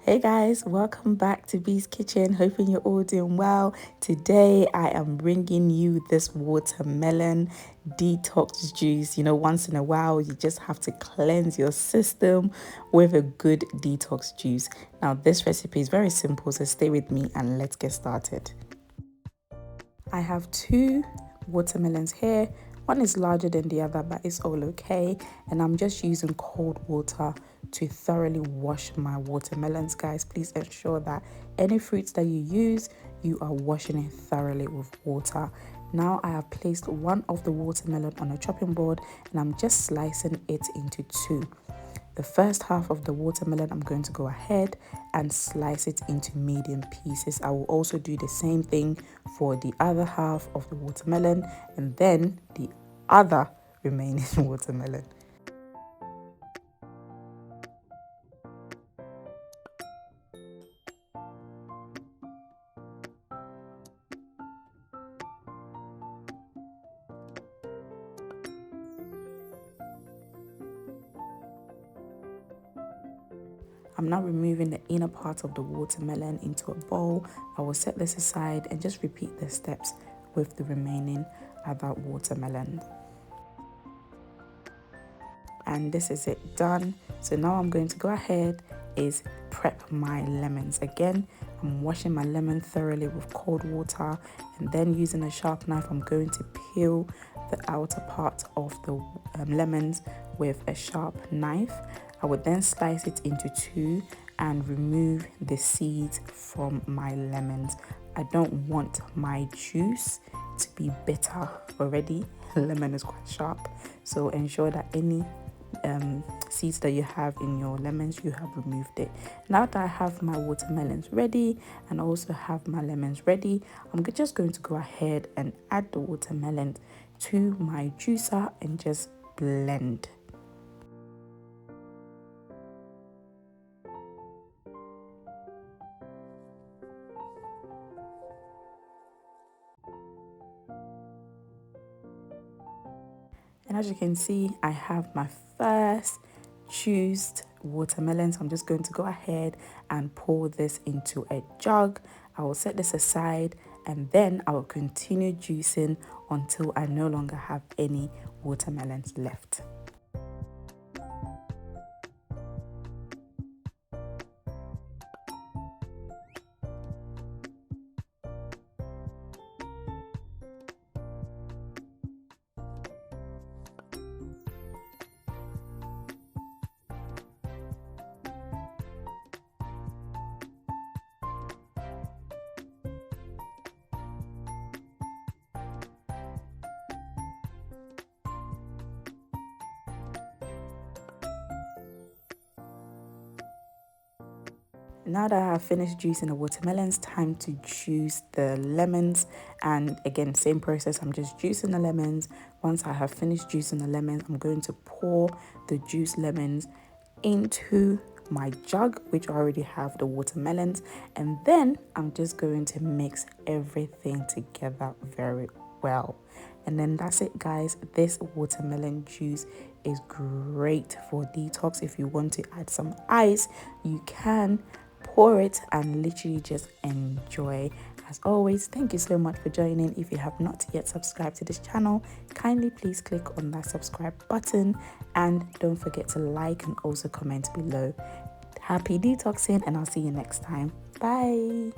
Hey guys, welcome back to Bee's Kitchen. Hoping you're all doing well. Today I am bringing you this watermelon detox juice. Once in a while you just have to cleanse your system with a good detox juice. Now this recipe is very simple, so stay with me and let's get started. I have two watermelons here. One is larger than the other, but it's all okay. And I'm just using cold water to thoroughly wash my watermelons. Guys, please ensure that any fruits that you use, you are washing it thoroughly with water. Now I have placed one of the watermelon on a chopping board and I'm just slicing it into two. The first half of the watermelon, I'm going to go ahead and slice it into medium pieces. I will also do the same thing for the other half of the watermelon and then the other remaining watermelon. I'm now removing the inner part of the watermelon into a bowl. I will set this aside and just repeat the steps with the remaining other watermelon. And this is it done. So now I'm going to go ahead is prep my lemons. Again, I'm washing my lemon thoroughly with cold water and then using a sharp knife I'm going to peel the outer part of the lemons with a sharp knife. I would then slice it into two and remove the seeds from my lemons. I don't want my juice to be bitter already. Lemon is quite sharp, so ensure that any seeds that you have in your lemons, you have removed it. Now that I have my watermelons ready and also have my lemons ready, I'm just going to go ahead and add the watermelon to my juicer and just blend. And as you can see, I have my first juiced watermelon. So I'm just going to go ahead and pour this into a jug. I will set this aside and then I will continue juicing until I no longer have any watermelons left. Now that I have finished juicing the watermelons, time to juice the lemons. And again, same process, I'm just juicing the lemons. Once I have finished juicing the lemons, I'm going to pour the juiced lemons into my jug, which I already have the watermelons. And then I'm just going to mix everything together very well. And then that's it, guys. This watermelon juice is great for detox. If you want to add some ice, you can pour it and literally just enjoy. As always, thank you so much for joining. If you have not yet subscribed to this channel, kindly please click on that subscribe button and don't forget to like and also comment below. Happy detoxing and I'll see you next time. Bye.